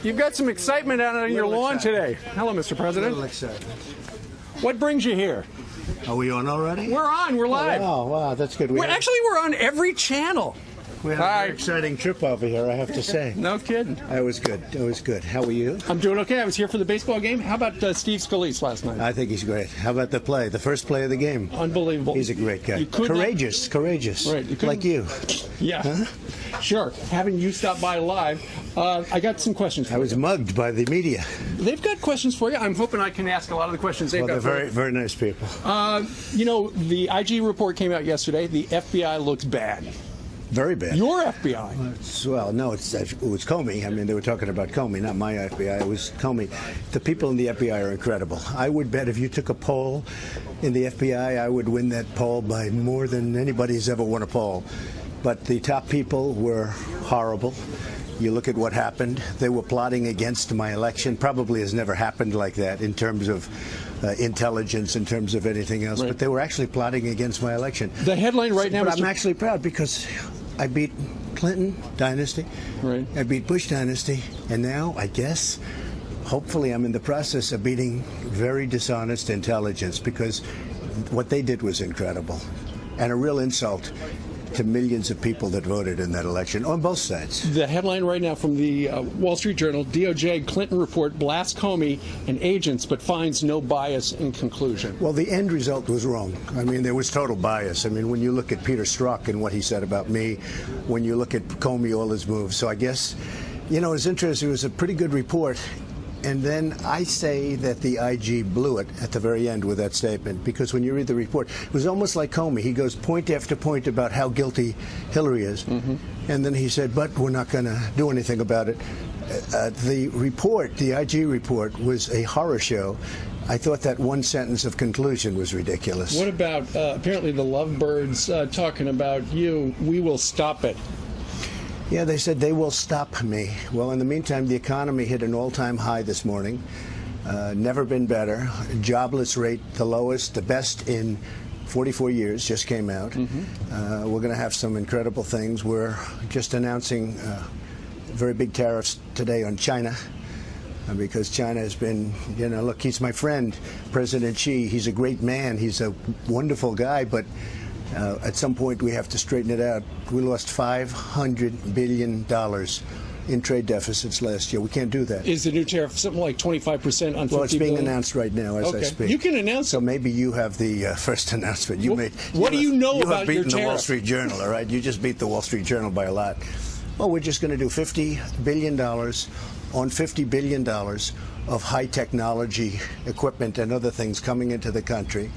You've got some excitement out on your lawn today. Hello, Mr. President. A little excited. What brings you here? Are we on already? We're on. We're live. Oh, wow, that's good. We're on every channel. We had a very exciting trip over here, I have to say. No kidding. It was good. It was good. How are you? I'm doing okay. I was here for the baseball game. How about Steve Scalise last night? I think he's great. How about the first play of the game? Unbelievable. He's a great guy. Courageous. Right. Like you. Yeah. Huh? Sure. Having you stop by live, I got some questions for you. I was mugged by the media. They've got questions for you. I'm hoping I can ask a lot of the questions they've got. They're very, very nice people. The IG report came out yesterday. The FBI looks bad. Very bad. Your FBI? Well, no, it was Comey. I mean, they were talking about Comey, not my FBI. It was Comey. The people in the FBI are incredible. I would bet if you took a poll in the FBI, I would win that poll by more than anybody's ever won a poll. But the top people were horrible. You look at what happened. They were plotting against my election. Probably has never happened like that in terms of intelligence, in terms of anything else. Right. But they were actually plotting against my election. The headline right now. But I'm actually proud because I beat Clinton dynasty. Right. I beat Bush dynasty, and now I guess, hopefully, I'm in the process of beating very dishonest intelligence, because what they did was incredible and a real insult to millions of people that voted in that election on both sides. The headline right now from the Wall Street Journal: DOJ Clinton report blasts Comey and agents but finds no bias in conclusion. Well, the end result was wrong. I mean, there was total bias. I mean, when you look at Peter Strzok and what he said about me, when you look at Comey, all his moves. So I guess, it's interesting. It was a pretty good report. And then I say that the IG blew it at the very end with that statement, because when you read the report, it was almost like Comey. He goes point after point about how guilty Hillary is. Mm-hmm. And then he said, but we're not going to do anything about it. The report, the IG report, was a horror show. I thought that one sentence of conclusion was ridiculous. What about apparently the lovebirds talking about you? We will stop it. Yeah, they said they will stop me. Well, in the meantime, the economy hit an all-time high this morning. Never been better. Jobless rate, the lowest, the best in 44 years, just came out. Mm-hmm. We're going to have some incredible things. We're just announcing very big tariffs today on China, because China has been, look, he's my friend, President Xi. He's a great man. He's a wonderful guy, but at some point, we have to straighten it out. We lost $500 billion in trade deficits last year. We can't do that. Is the new tariff something like 25% on $50 billion? Well, it's being announced right now as I speak. You can announce it. So maybe you have the first announcement. What do you know about your tariff? You have beaten the Wall Street Journal, all right? You just beat the Wall Street Journal by a lot. Well, we're just going to do $50 billion on $50 billion of high technology equipment and other things coming into the country.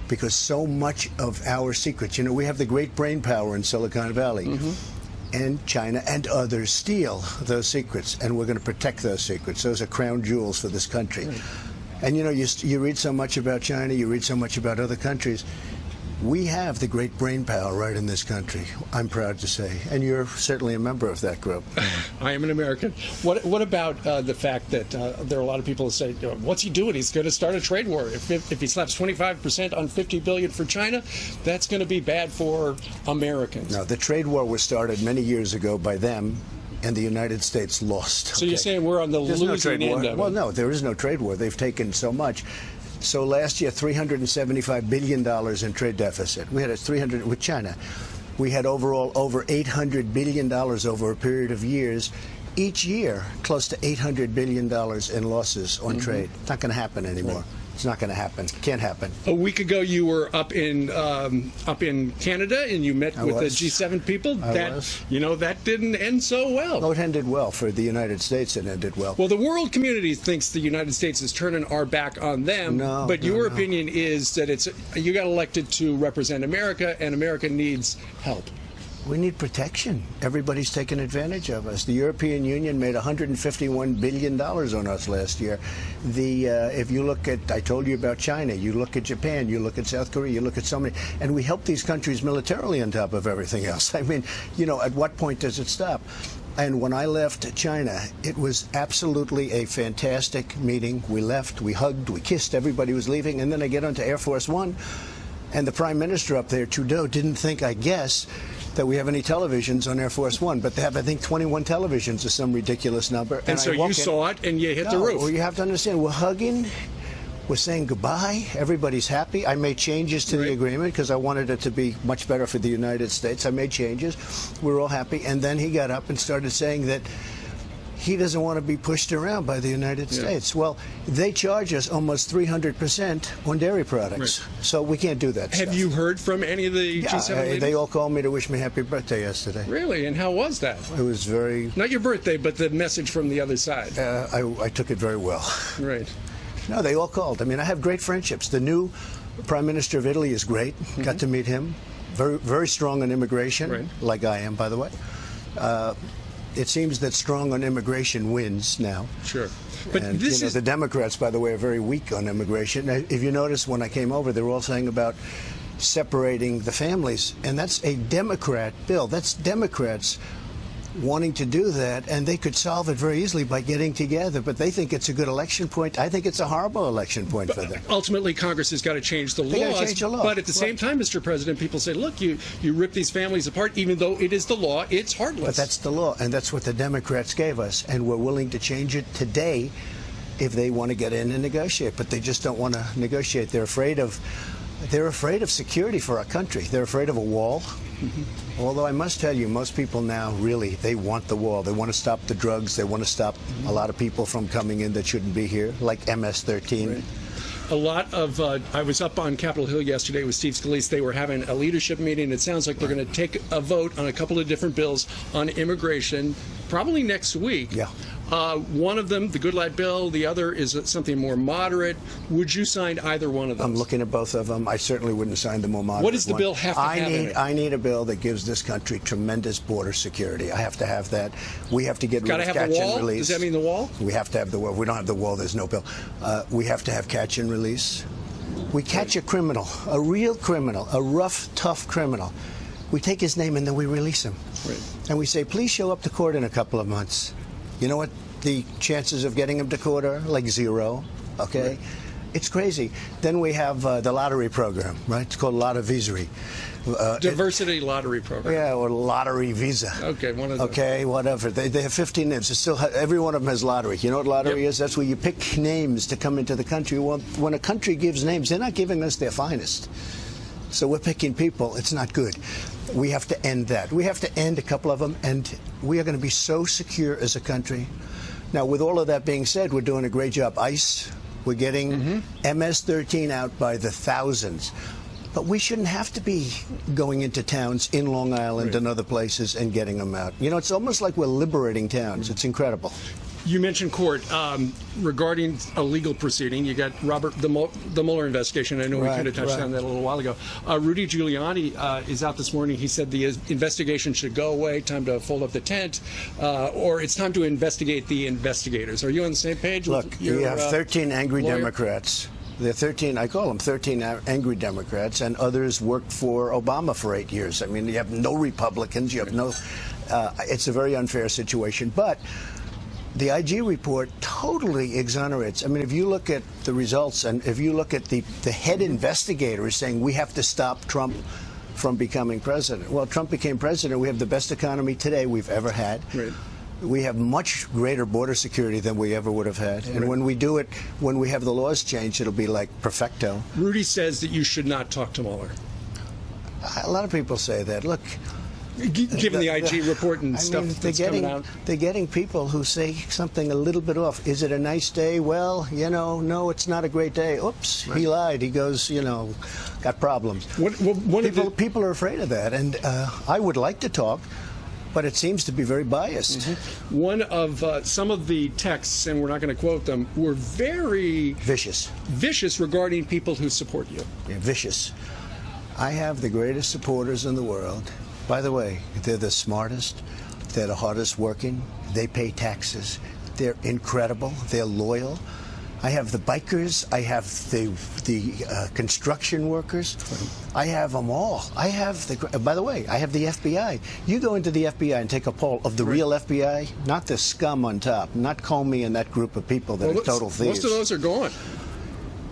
Because so much of our secrets, we have the great brain power in Silicon Valley, mm-hmm. and China and others steal those secrets, and we're going to protect those secrets. Those are crown jewels for this country. Right. And you read so much about China, you read so much about other countries. We have the great brain power right in this country, I'm proud to say. And you're certainly a member of that group. I am an American. What about the fact that there are a lot of people who say, what's he doing? He's going to start a trade war. If he slaps 25% on $50 billion for China, that's going to be bad for Americans. No, the trade war was started many years ago by them, and the United States lost. So you're saying we're on the losing end of it? Well, no, there is no trade war. They've taken so much. So last year, $375 billion in trade deficit. We had a 300 with China. We had overall over $800 billion over a period of years. Each year, close to $800 billion in losses on mm-hmm. trade. It's not going to happen anymore. Right. It's not going to happen. Can't happen. A week ago, you were up in Canada, and you met with the G7 people. That didn't end so well. No, it ended well for the United States. It ended well. Well, the world community thinks the United States is turning our back on them. But your opinion is that you got elected to represent America, and America needs help. We need protection. Everybody's taking advantage of us. The European Union made $151 billion on us last year. If you look at, I told you about China, you look at Japan, you look at South Korea, you look at so many, and we help these countries militarily on top of everything else. I mean, at what point does it stop? And when I left China, it was absolutely a fantastic meeting. We left, we hugged, we kissed, everybody was leaving, and then I get onto Air Force One, and the Prime Minister up there, Trudeau, didn't think, I guess, that we have any televisions on Air Force One, but they have, I think, 21 televisions or some ridiculous number. And so you saw it and you hit the roof. Well, you have to understand, we're hugging, we're saying goodbye, everybody's happy. I made changes to the agreement because I wanted it to be much better for the United States. I made changes. We're all happy. And then he got up and started saying that he doesn't want to be pushed around by the United States. Well, they charge us almost 300% on dairy products, so we can't do that Have stuff. you heard from any of the G7 leaders? They all called me to wish me happy birthday yesterday. Really? And how was that? It was very... Not your birthday, but the message from the other side. I took it very well. Right. No, they all called. I mean, I have great friendships. The new Prime Minister of Italy is great. Got to meet him. Very, very strong on immigration, like I am, by the way. It seems that strong on immigration wins now. Sure. But and, this is... the Democrats, by the way, are very weak on immigration. If you notice, when I came over, they were all saying about separating the families. And that's a Democrat bill. That's Democrats wanting to do that, and they could solve it very easily by getting together. But they think it's a good election point. I think it's a horrible election point for them. Ultimately, Congress has got to change the They laws. gotta change the law. But at the same time, Mr. President, people say, look, you rip these families apart, even though it is the law, it's heartless. But that's the law, and that's what the Democrats gave us, and we're willing to change it today if they want to get in and negotiate. But they just don't want to negotiate. They're afraid of security for our country. They're afraid of a wall. Although I must tell you, most people now really, they want the wall. They want to stop the drugs. They want to stop a lot of people from coming in that shouldn't be here, like MS-13. A lot of, I was up on Capitol Hill yesterday with Steve Scalise. They were having a leadership meeting. It sounds like they're going to take a vote on a couple of different bills on immigration, probably next week. Yeah. One of them, the Good Light bill, the other is something more moderate. Would you sign either one of those? I'm looking at both of them. I certainly wouldn't sign the more moderate What does the one. bill have to have in it? I need a bill that gives this country tremendous border security. I have to have that. We have to get rid of catch and release. Does that mean the wall? We have to have the wall. If we don't have the wall, there's no bill. We have to have catch and release. We catch a criminal, a real criminal, a rough, tough criminal. We take his name and then we release him. And we say, please show up to court in a couple of months. You know what the chances of getting him to court are? Like 0, okay? It's crazy. Then we have the lottery program, right? It's called Lottevisery. Diversity lottery program. Yeah, or lottery visa. Okay, one of those. Okay, whatever. They have 15 names. It's still every one of them has lottery. You know what lottery is? That's where you pick names to come into the country. Well, when a country gives names, they're not giving us their finest. So we're picking people. It's not good. We have to end that. We have to end a couple of them, and we are going to be so secure as a country. Now, with all of that being said, we're doing a great job. ICE, we're getting MS-13 out by the thousands. But we shouldn't have to be going into towns in Long Island and other places and getting them out. You know, it's almost like we're liberating towns. It's incredible. You mentioned court regarding a legal proceeding. You got the Mueller investigation. I know we kind of touched on that a little while ago. Rudy Giuliani is out this morning. He said the investigation should go away. Time to fold up the tent, or it's time to investigate the investigators. Are you on the same page? Look, you have 13 angry Democrats. There are 13, I call them 13 angry Democrats, and others worked for Obama for 8 years. I mean, you have no Republicans. You have no. It's a very unfair situation, but. The IG report totally exonerates. I mean, if you look at the results and if you look at the head investigator is saying we have to stop Trump from becoming president. Well, Trump became president. We have the best economy today we've ever had. We have much greater border security than we ever would have had. And when we do it, when we have the laws changed, it'll be like perfecto. Rudy says that you should not talk to Mueller. A lot of people say that. Look. Given the IG report and stuff that's coming out. They're getting people who say something a little bit off. Is it a nice day? Well, you know, no, it's not a great day. Oops, he lied. He goes, you know, got problems. People are afraid of that, and I would like to talk, but it seems to be very biased. One of some of the texts, and we're not going to quote them, were very vicious regarding people who support you. Yeah, vicious. I have the greatest supporters in the world. By the way, they're the smartest, they're the hardest working, they pay taxes, they're incredible, they're loyal. I have the bikers, I have the construction workers, I have them all. I have by the way, I have the FBI. You go into the FBI and take a poll of the real FBI, not the scum on top, not Comey and that group of people that are total thieves. Most of those are gone.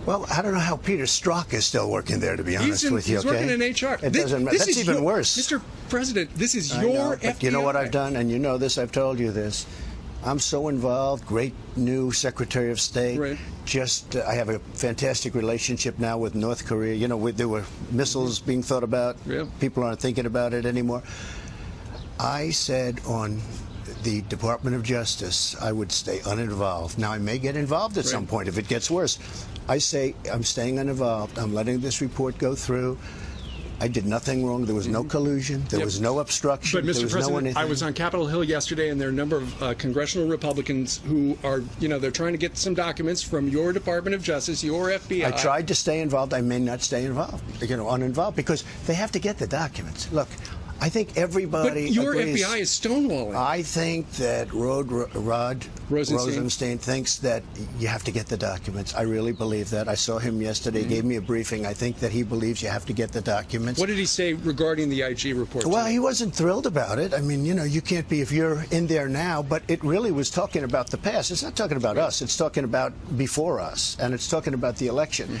Well, I don't know how Peter Strzok is still working there, to be honest with you. He's working in HR. It doesn't matter. That's even worse. Mr. President, this is I your know, but FBI. you know what I've done, and you know this, I've told you this. I'm so involved. Great new Secretary of State. Right. I have a fantastic relationship now with North Korea. You know, there were missiles being thought about. Yeah. People aren't thinking about it anymore. I said on the Department of Justice I would stay uninvolved. Now, I may get involved at some point if it gets worse. I say I'm staying uninvolved. I'm letting this report go through. I did nothing wrong. There was no collusion. There was no obstruction. But, Mr. There was President, no anything. I was on Capitol Hill yesterday, and there are a number of congressional Republicans who are, they're trying to get some documents from your Department of Justice, your FBI. I tried to stay involved. I may not stay involved, uninvolved, because they have to get the documents. Look, I think everybody But your agrees. FBI is stonewalling. I think that Rod Rosenstein thinks that you have to get the documents. I really believe that. I saw him yesterday. He gave me a briefing. I think that he believes you have to get the documents. What did he say regarding the IG report? Well, he wasn't thrilled about it. I mean, you can't be if you're in there now, but it really was talking about the past. It's not talking about us. It's talking about before us, and it's talking about the election.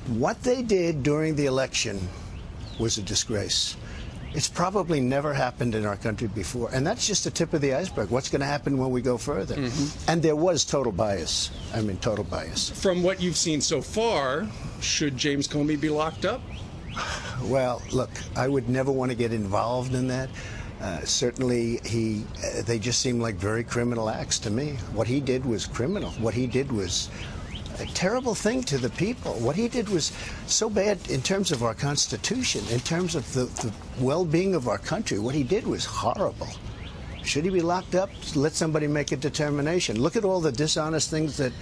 What they did during the election was a disgrace. It's probably never happened in our country before, and that's just the tip of the iceberg. What's going to happen when we go further? And there was total bias. I mean, total bias. From what you've seen so far, should James Comey be locked up? Well, look, I would never want to get involved in that. Certainly, they just seem like very criminal acts to me. What he did was criminal. What he did was a terrible thing to the people. What he did was so bad in terms of our Constitution, in terms of the well-being of our country. What he did was horrible. Should he be locked up? Let somebody make a determination. Look at all the dishonest things that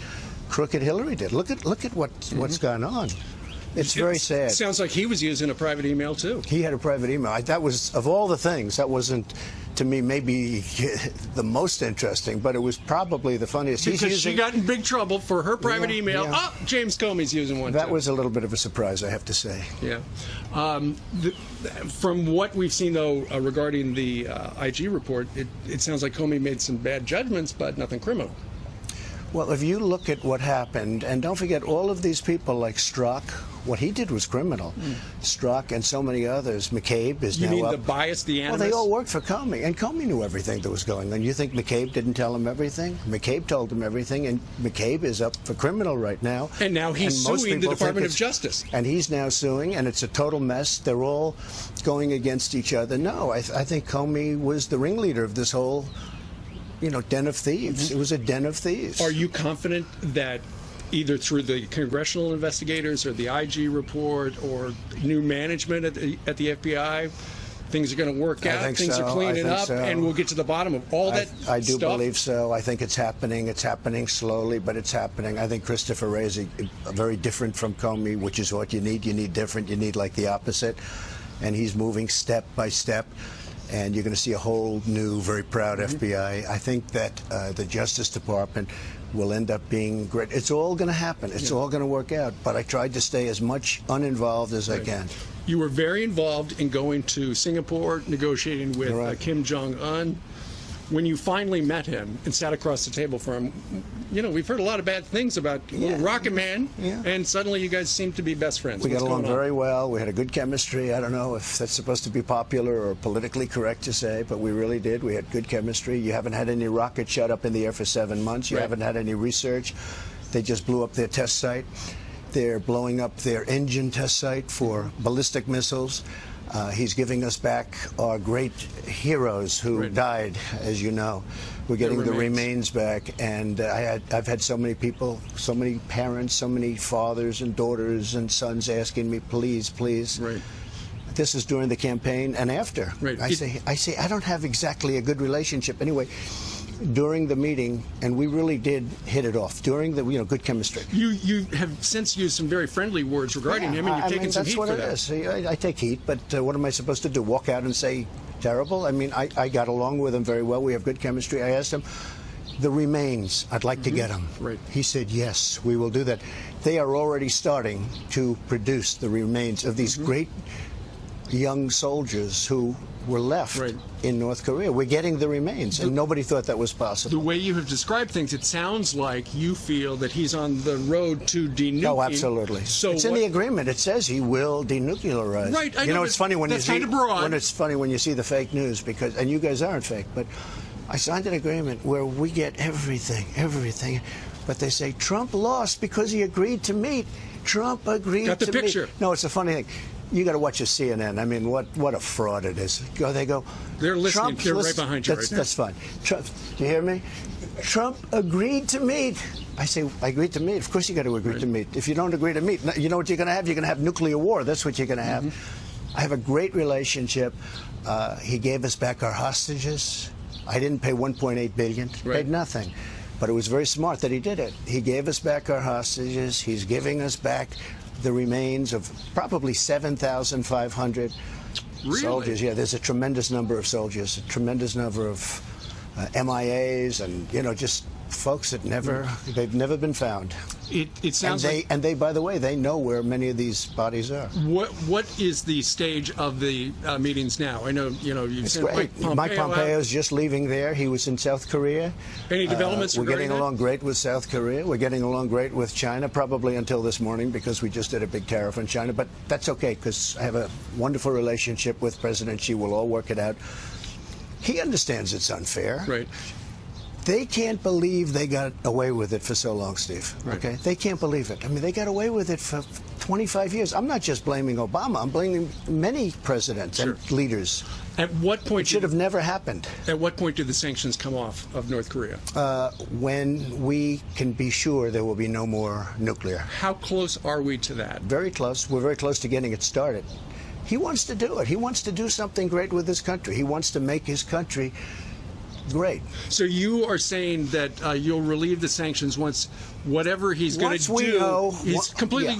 crooked Hillary did. Look at what's gone on. It's very sad. Sounds like he was using a private email, too. He had a private email. That was, of all the things, that wasn't, to me, maybe the most interesting, but it was probably the funniest. Because she got in big trouble for her private email. Yeah. Oh, James Comey's using one, That too. was a little bit of a surprise, I have to say. Yeah. From what we've seen, though, regarding the IG report, it sounds like Comey made some bad judgments, but nothing criminal. Well, if you look at what happened, and don't forget all of these people like Strzok, what he did was criminal. Strzok and so many others. McCabe is now up. You mean the bias, the animus? Well, they all worked for Comey, and Comey knew everything that was going on. You think McCabe didn't tell him everything? McCabe told him everything, and McCabe is up for criminal right now. And now he's most suing the people Department think of Justice. And he's now suing, and it's a total mess. They're all going against each other. No, I think Comey was the ringleader of this whole den of thieves. It was a den of thieves. Are you confident that either through the congressional investigators or the IG report or new management at the FBI, things are going to work out, things are cleaning up, and we'll get to the bottom of all that stuff? I do believe so. I think it's happening. It's happening slowly, but it's happening. I think Christopher Wray is very different from Comey, which is what you need. You need different. You need like the opposite. And he's moving step by step. And you're going to see a whole new, very proud FBI. I think that the Justice Department will end up being great. It's all going to happen. It's all going to work out. But I tried to stay as much uninvolved as I can. You were very involved in going to Singapore, negotiating with Kim Jong-un. When you finally met him and sat across the table from him, we've heard a lot of bad things about little Rocket Man, and suddenly you guys seem to be best friends. We got along very well. We had a good chemistry. I don't know if that's supposed to be popular or politically correct to say, but we really did. We had good chemistry. You haven't had any rockets shot up in the air for 7 months. You haven't had any research. They just blew up their test site. They're blowing up their engine test site for ballistic missiles. He's giving us back our great heroes who died, as you know. We're getting the remains back, and I've had so many people, so many parents, so many fathers and daughters and sons asking me, please, please. This is during the campaign and after. I say I don't have exactly a good relationship. Anyway, during the meeting, and we really did hit it off during the good chemistry. You have since used some very friendly words regarding him, and you've taken some heat for that. That's what it is. I take heat, but what am I supposed to do? Walk out and say terrible? I mean, I got along with him very well. We have good chemistry. I asked him the remains. I'd like to get them. He said yes, we will do that. They are already starting to produce the remains of these great young soldiers who were left Right. in North Korea. We're getting the remains, and nobody thought that was The possible. way you have described things, it sounds like you feel that he's on the road to denuclearing. Oh, absolutely. So it's in the agreement. It says he will denuclearize. Right, I you know, know, it's but funny when you that's see kind of broad. when it's funny when you see the fake news because, and you guys aren't fake, but I signed an agreement where we get everything. But they say Trump lost because he agreed to meet. Trump agreed Got the to picture. meet. No, it's a funny thing. You got to watch your CNN. I mean, what a fraud it is. They go. They're listening. Trump, They're right behind you right now. That's fine. Trump, do you hear me? Trump agreed to meet. I say, I agreed to meet. Of course you got to agree to meet. If you don't agree to meet, you know what you're going to have? You're going to have nuclear war. That's what you're going to have. I have a great relationship. He gave us back our hostages. I didn't pay $1.8 billion. Paid nothing. But it was very smart that he did it. He gave us back our hostages. He's giving us back the remains of probably 7,500 soldiers. Yeah, there's a tremendous number of soldiers, a tremendous number of MIAs, and just folks that they've never been found. It sounds and they, by the way, they know where many of these bodies are. What is the stage of the meetings now? I know you've sent Mike Pompeo's just leaving there. He was in South Korea. Any developments? We're getting along great with South Korea. We're getting along great with China, probably until this morning because we just did a big tariff on China. But that's okay because I have a wonderful relationship with President Xi. We'll all work it out. He understands it's unfair. Right. They can't believe they got away with it for so long, Steve. Right. Okay? They can't believe it. I mean, they got away with it for 25 years. I'm not just blaming Obama. I'm blaming many presidents and leaders. At what point It should have never happened. At what point do the sanctions come off of North Korea? When we can be sure there will be no more nuclear. How close are we to that? Very close. We're very close to getting it started. He wants to do it. He wants to do something great with his country. He wants to make his country great. So you are saying that you'll relieve the sanctions once whatever he's going to do, we know, he's completely,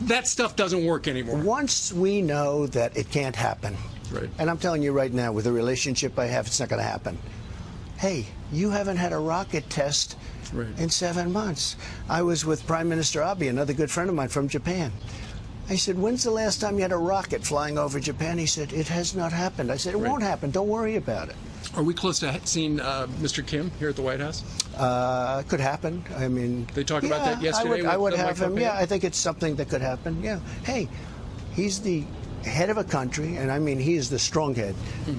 that stuff doesn't work anymore. Once we know that it can't happen, Right. and I'm telling you right now, with the relationship I have, it's not going to happen. Hey, you haven't had a rocket test in 7 months. I was with Prime Minister Abe, another good friend of mine from Japan. I said, when's the last time you had a rocket flying over Japan? He said, it has not happened. I said, it won't happen. Don't worry about it. Are we close to seeing Mr. Kim here at the White House? Could happen. I mean, they talked about that yesterday. I would have him. Pompeo? Yeah, I think it's something that could happen. Yeah. Hey, he's the head of a country, and I mean, he is the strong head.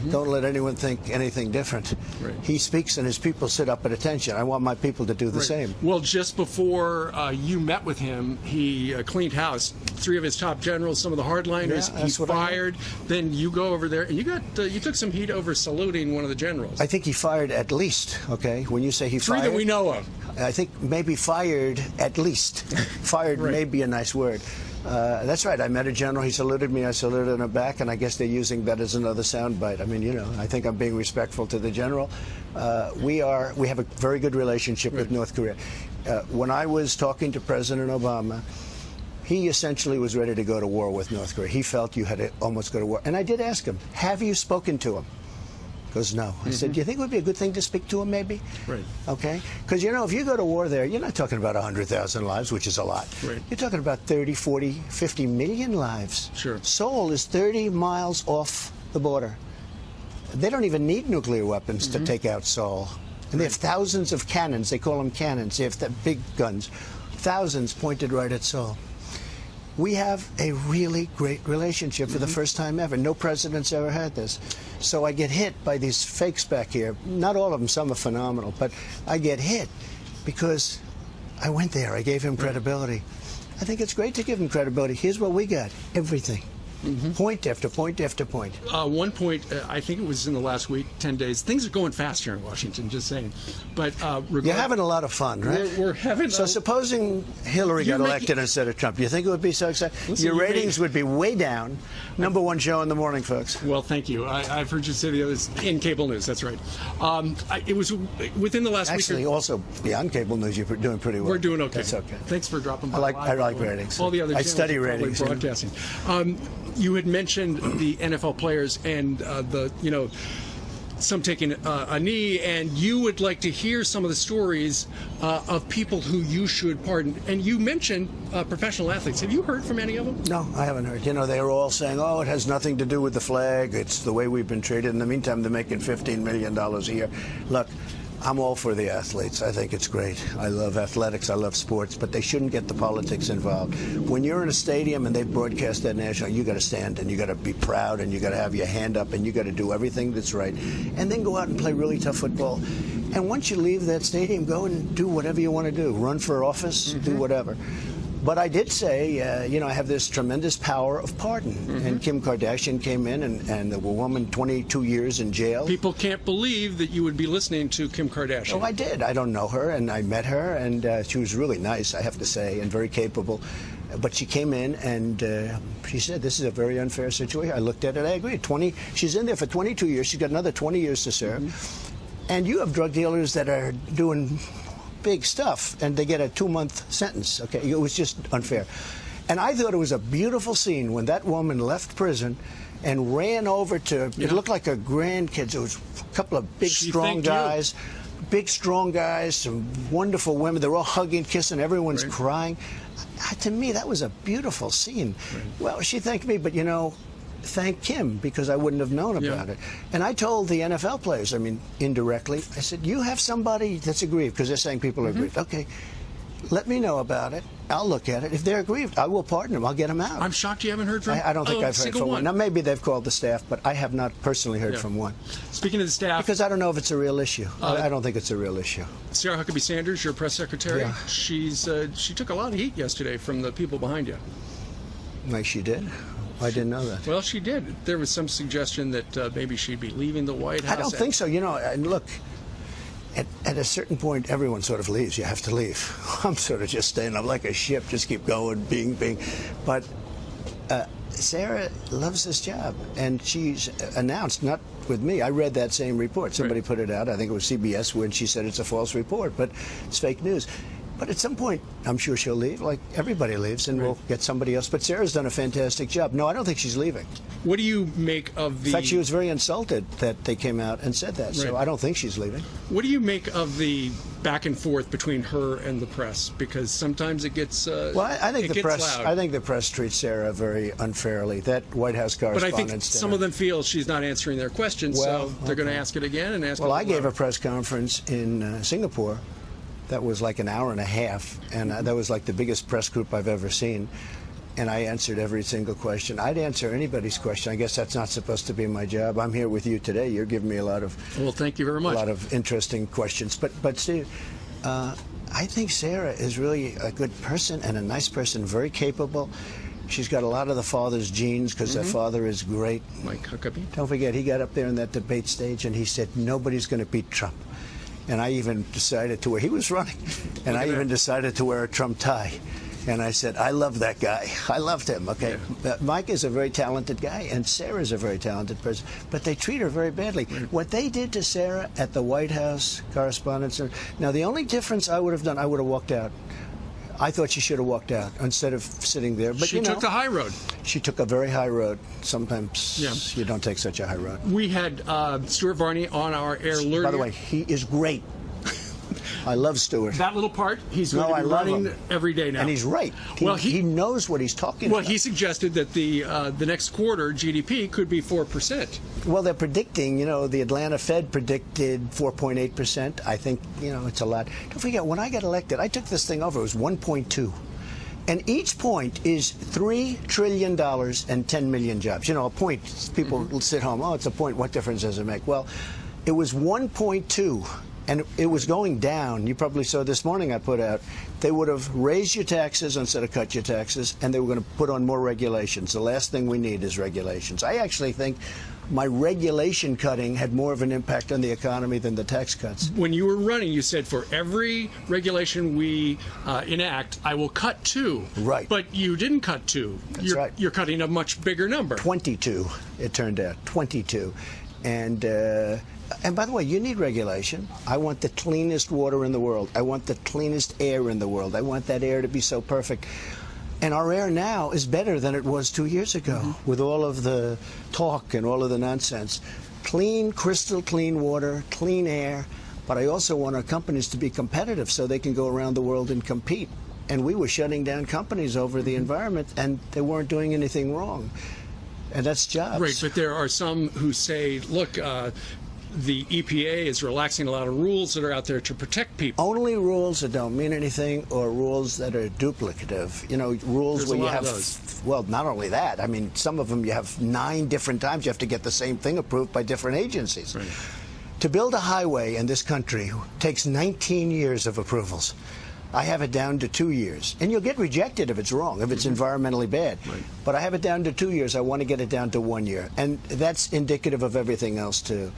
Don't let anyone think anything different. Right. He speaks, and his people sit up at attention. I want my people to do the same. Well, just before you met with him, he cleaned house. 3 of his top generals, some of the hardliners, he fired. Then you go over there, and you took some heat over saluting one of the generals. I think he fired at least. Okay, when you say he 3 fired, that we know of. I think maybe fired at least. Fired may be a nice word. That's right. I met a general. He saluted me. I saluted him back, and I guess they're using that as another soundbite. I mean, I think I'm being respectful to the general. We have a very good relationship with North Korea. When I was talking to President Obama, he essentially was ready to go to war with North Korea. He felt you had to almost go to war. And I did ask him, have you spoken to him? He goes, no. I said, do you think it would be a good thing to speak to him, maybe? Right. Okay? Because, if you go to war there, you're not talking about 100,000 lives, which is a lot. Right. You're talking about 30, 40, 50 million lives. Sure. Seoul is 30 miles off the border. They don't even need nuclear weapons to take out Seoul. And they have thousands of cannons. They call them cannons. They have the big guns. Thousands pointed right at Seoul. We have a really great relationship for the first time ever. No president's ever had this. So I get hit by these fakes back here. Not all of them, some are phenomenal, but I get hit because I went there. I gave him credibility. I think it's great to give him credibility. Here's what we got. Everything. Point after point after point. One point, I think it was in the last week, 10 days. Things are going fast here in Washington, just saying. But you're having a lot of fun, right? We're having. So supposing Hillary got elected instead of Trump, do you think it would be so exciting? Your ratings would be way down. #1 show in the morning, folks. Well, thank you. I've heard you say the others in cable news. That's right. It was within the last week. Actually, also beyond cable news, you're doing pretty well. We're doing okay. That's okay. Thanks for dropping by. I like ratings. All the other I channels study are probably ratings. Broadcasting. You had mentioned the NFL players and some taking a knee, and you would like to hear some of the stories of people who you should pardon. And you mentioned professional athletes. Have you heard from any of them? No, I haven't heard. You know, they were all saying, oh, it has nothing to do with the flag. It's the way we've been treated. In the meantime, they're making $15 million a year. Look, I'm all for the athletes. I think it's great. I love athletics. I love sports, but they shouldn't get the politics involved. When you're in a stadium and they broadcast that national, you got to stand and you got to be proud and you got to have your hand up and you got to do everything that's right, and then go out and play really tough football. And once you leave that stadium, go and do whatever you want to do. Run for office, do whatever. But I did say, you know, I have this tremendous power of pardon. And Kim Kardashian came in, and the woman 22 years in jail. People can't believe that you would be listening to Kim Kardashian. Oh, I did. I don't know her, and I met her, and she was really nice, I have to say, and very capable. But she came in, and she said, this is a very unfair situation. I looked at it. I agreed. She's in there for 22 years. She's got another 20 years to serve. And you have drug dealers that are doing big stuff, and they get a 2-month sentence. Okay, it was just unfair. And I thought it was a beautiful scene when that woman left prison and ran over to, it looked like her grandkids. It was a couple of big, strong guys, some wonderful women. They're all hugging, kissing, everyone's crying. To me, that was a beautiful scene. Well, she thanked me, but you know, thank Kim, because I wouldn't have known about it. And I told the NFL players, I mean, indirectly, I said, you have somebody that's aggrieved, because they're saying people are aggrieved. Okay, let me know about it. I'll look at it. If they're aggrieved, I will pardon them. I'll get them out. I'm shocked you haven't heard from I don't think I've heard from one. Now, maybe they've called the staff, but I have not personally heard from one. Speaking of the staff... Because I don't know if it's a real issue. I don't think it's a real issue. Sarah Huckabee Sanders, your press secretary, she took a lot of heat yesterday from the people behind you. Like she did? I didn't know that. Well, she did. There was some suggestion that maybe she'd be leaving the White House. I don't think so. You know, and look, at a certain point, everyone sort of leaves. You have to leave. I'm sort of just staying. I'm like a ship, just keep going, being. But Sarah loves this job, and she's announced, not with me. I read that same report. Somebody put it out. I think it was CBS when she said it's a false report, but it's fake news. But at some point, I'm sure she'll leave, like everybody leaves, and we'll get somebody else. But Sarah's done a fantastic job. No, I don't think she's leaving. What do you make of the... In fact, she was very insulted that they came out and said that, so I don't think she's leaving. What do you make of the back and forth between her and the press? Because sometimes it gets well, I think the press. Loud. I think the press treats Sarah very unfairly. That White House correspondent. But I think some of them feel she's not answering their questions, so they're going to ask it again and ask. Well, I gave a press conference in Singapore. That was like an hour and a half, and that was like the biggest press group I've ever seen. And I answered every single question. I'd answer anybody's question. I guess that's not supposed to be my job. I'm here with you today. You're giving me a lot of thank you very much. A lot of interesting questions. But Steve, I think Sarah is really a good person and a nice person, very capable. She's got a lot of the father's genes because her father is great. Mike Huckabee. Don't forget, he got up there in that debate stage and he said nobody's going to beat Trump. And I even decided to wear, he was running, and I even decided to wear a Trump tie. And I said, I love that guy. I loved him, okay? Yeah. Mike is a very talented guy, and Sarah's a very talented person, but they treat her very badly. What they did to Sarah at the White House Correspondents' Center, now the only difference I would have done, I would have walked out. I thought she should have walked out instead of sitting there. But she took the high road. She took a very high road. Sometimes you don't take such a high road. We had Stuart Varney on our air earlier. By the way, he is great. I love Stuart. That little part, he's going to be running every day now. And he's right. He knows what he's talking about. Well, he suggested that the next quarter GDP could be 4%. Well, they're predicting, you know, the Atlanta Fed predicted 4.8%. I think, you know, it's a lot. Don't forget, when I got elected, I took this thing over. It was 1.2. And each point is $3 trillion and 10 million jobs. You know, a point, people sit home, oh, it's a point. What difference does it make? Well, it was 1.2. And it was going down. You probably saw this morning I put out, they would have raised your taxes instead of cut your taxes, and they were going to put on more regulations. The last thing we need is regulations. I actually think my regulation cutting had more of an impact on the economy than the tax cuts. When you were running, you said for every regulation we enact, I will cut 2. Right. But you didn't cut 2. That's right. You're cutting a much bigger number. 22, it turned out. 22. And by the way, you need regulation. I want the cleanest water in the world. I want the cleanest air in the world. I want that air to be so perfect. And our air now is better than it was 2 years ago with all of the talk and all of the nonsense. clean, crystal clean water, clean air, but I also want our companies to be competitive so they can go around the world and compete. And we were shutting down companies over the environment, and they weren't doing anything wrong. And that's jobs. Right, but there are some who say, look, the EPA is relaxing a lot of rules that are out there to protect people. Only rules that don't mean anything, or rules that are duplicative. You know, rules There's where a you lot of have, those. well, not only that, I mean, some of them you have 9 different times you have to get the same thing approved by different agencies. Right. To build a highway in this country takes 19 years of approvals. I have it down to 2 years. And you'll get rejected if it's wrong, if it's environmentally bad. Right. But I have it down to 2 years. I want to get it down to 1 year. And that's indicative of everything else, too.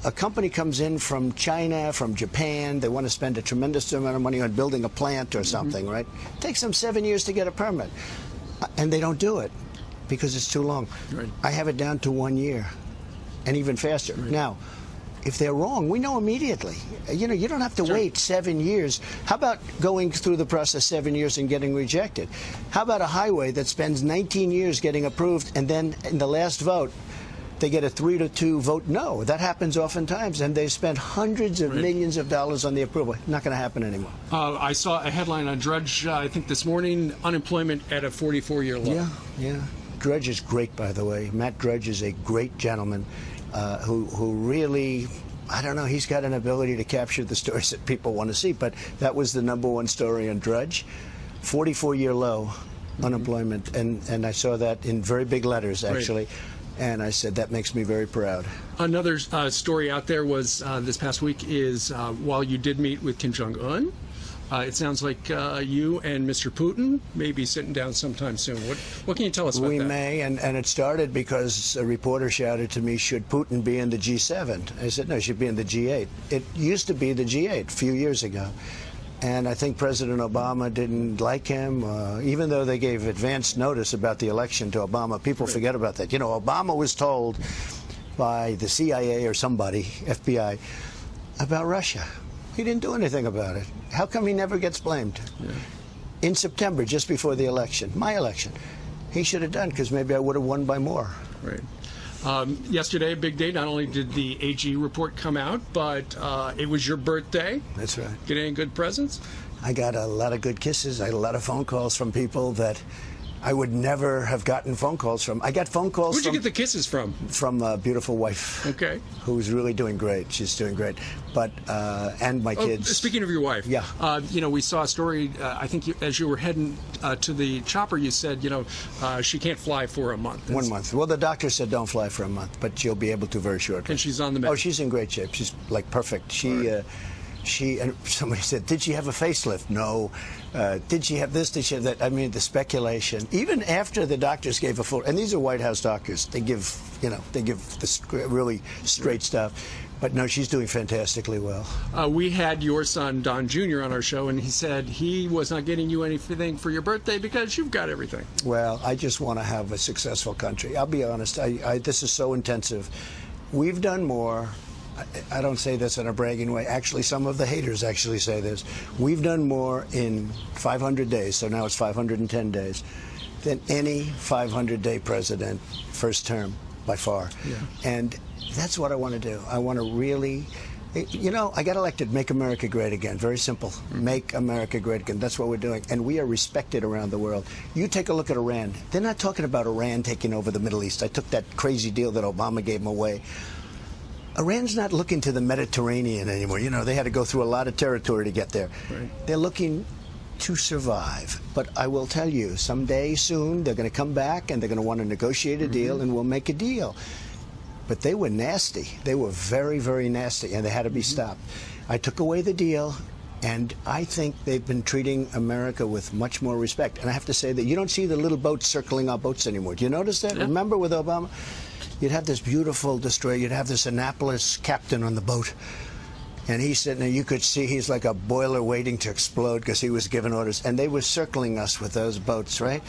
A company comes in from China, from Japan. They want to spend a tremendous amount of money on building a plant or something, right? It takes them 7 years to get a permit. And they don't do it because it's too long. Right. I have it down to 1 year and even faster. Right. Now, if they're wrong, we know immediately. You know, you don't have to wait 7 years. How about going through the process 7 years and getting rejected? How about a highway that spends 19 years getting approved, and then in the last vote, they get a 3-2 vote no? That happens oftentimes, and they spend hundreds of millions of dollars on the approval. Not going to happen anymore. I saw a headline on Drudge, I think this morning, unemployment at a 44-year low. Yeah. Drudge is great, by the way. Matt Drudge is a great gentleman. Who really, I don't know, he's got an ability to capture the stories that people want to see, but that was the #1 story on Drudge. 44-year low unemployment, and I saw that in very big letters, actually. Right. And I said, that makes me very proud. Another story out there was this past week is while you did meet with Kim Jong-un, it sounds like you and Mr. Putin may be sitting down sometime soon. What can you tell us about that? We may, and it started because a reporter shouted to me, should Putin be in the G7? I said, no, he should be in the G8. It used to be the G8 a few years ago. And I think President Obama didn't like him, even though they gave advance notice about the election to Obama. People forget about that. You know, Obama was told by the CIA or somebody, FBI, about Russia. He didn't do anything about it. How come he never gets blamed? Yeah. In September, just before the election, my election, he should have done, because maybe I would have won by more. Right. Yesterday, a big day. Not only did the AG report come out, but it was your birthday. That's right. Get any good presents? I got a lot of good kisses. I had a lot of phone calls from people that I would never have gotten phone calls from. I got phone calls Where'd you get the kisses from? From a beautiful wife. Okay. Who's really doing great. She's doing great. But, and my kids. Speaking of your wife. Yeah. You know, we saw a story, I think as you were heading to the chopper, you said, you know, she can't fly for a month. 1 month. Well, the doctor said don't fly for a month, but she'll be able to very shortly. And she's on the mend. Oh, she's in great shape. She's like perfect. She and somebody said, did she have a facelift? No. Did she have this? Did she have that? I mean, the speculation. Even after the doctors gave a full, and these are White House doctors, they give, you know, they give this really straight stuff. But no, she's doing fantastically well. We had your son, Don Jr., on our show, and he said he was not getting you anything for your birthday because you've got everything. Well, I just want to have a successful country. I'll be honest. This is so intensive. We've done more. I don't say this in a bragging way. Actually, some of the haters actually say this. We've done more in 500 days, so now it's 510 days, than any 500-day president, first term, by far. Yeah. And that's what I want to do. I want to really, you know, I got elected, make America great again. Very simple. Make America great again. That's what we're doing. And we are respected around the world. You take a look at Iran. They're not talking about Iran taking over the Middle East. I took that crazy deal that Obama gave them away. Iran's not looking to the Mediterranean anymore. You know, they had to go through a lot of territory to get there. Right. They're looking to survive. But I will tell you, someday soon, they're going to come back and they're going to want to negotiate a deal, and we'll make a deal. But they were nasty. They were very, very nasty, and they had to be stopped. I took away the deal, and I think they've been treating America with much more respect. And I have to say that you don't see the little boats circling our boats anymore. Do you notice that? Yeah. Remember with Obama? You'd have this beautiful destroyer. You'd have this Annapolis captain on the boat. And he's sitting there. You could see he's like a boiler waiting to explode because he was giving orders. And they were circling us with those boats, right?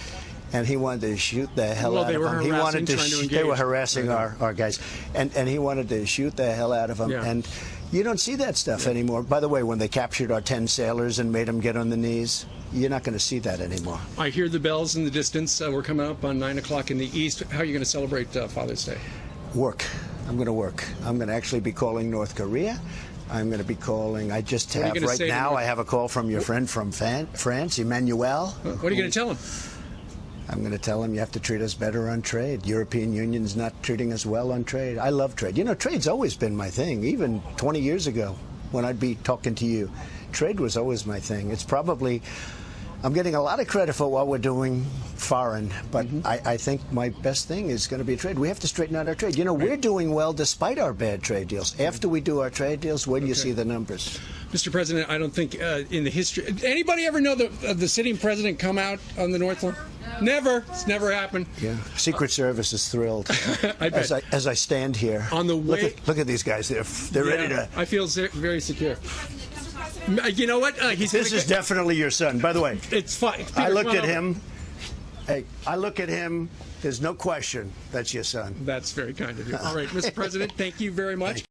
And he wanted to shoot the hell out of them. He wanted to they were harassing our guys. And he wanted to shoot the hell out of them. Yeah. And you don't see that stuff anymore. By the way, when they captured our 10 sailors and made them get on the knees, you're not going to see that anymore. I hear the bells in the distance. We're coming up on 9 o'clock in the east. How are you going to celebrate Father's Day? Work. I'm going to work. I'm going to actually be calling North Korea. I'm going to be calling. I just What are you have gonna right say to now. North- I have a call from your friend from France, Emmanuel. What are you going to tell him? I'm going to tell him you have to treat us better on trade. European Union's not treating us well on trade. I love trade. You know, trade's always been my thing. Even 20 years ago, when I'd be talking to you, trade was always my thing. It's probably. I'm getting a lot of credit for what we're doing foreign, but I think my best thing is going to be trade. We have to straighten out our trade. You know, we're doing well despite our bad trade deals. After we do our trade deals, where do you see the numbers? Mr. President, I don't think in the history... Anybody ever know the sitting president come out on the North Lawn? Never. It's never happened. Yeah. Secret Service is thrilled. I bet. As I stand here. On the way... Look at these guys. They're ready to... I feel very secure. You know what? This is definitely your son. By the way, it's fine. I looked at him. Hey, I look at him. There's no question that's your son. That's very kind of you. All right, Mr. President, thank you very much.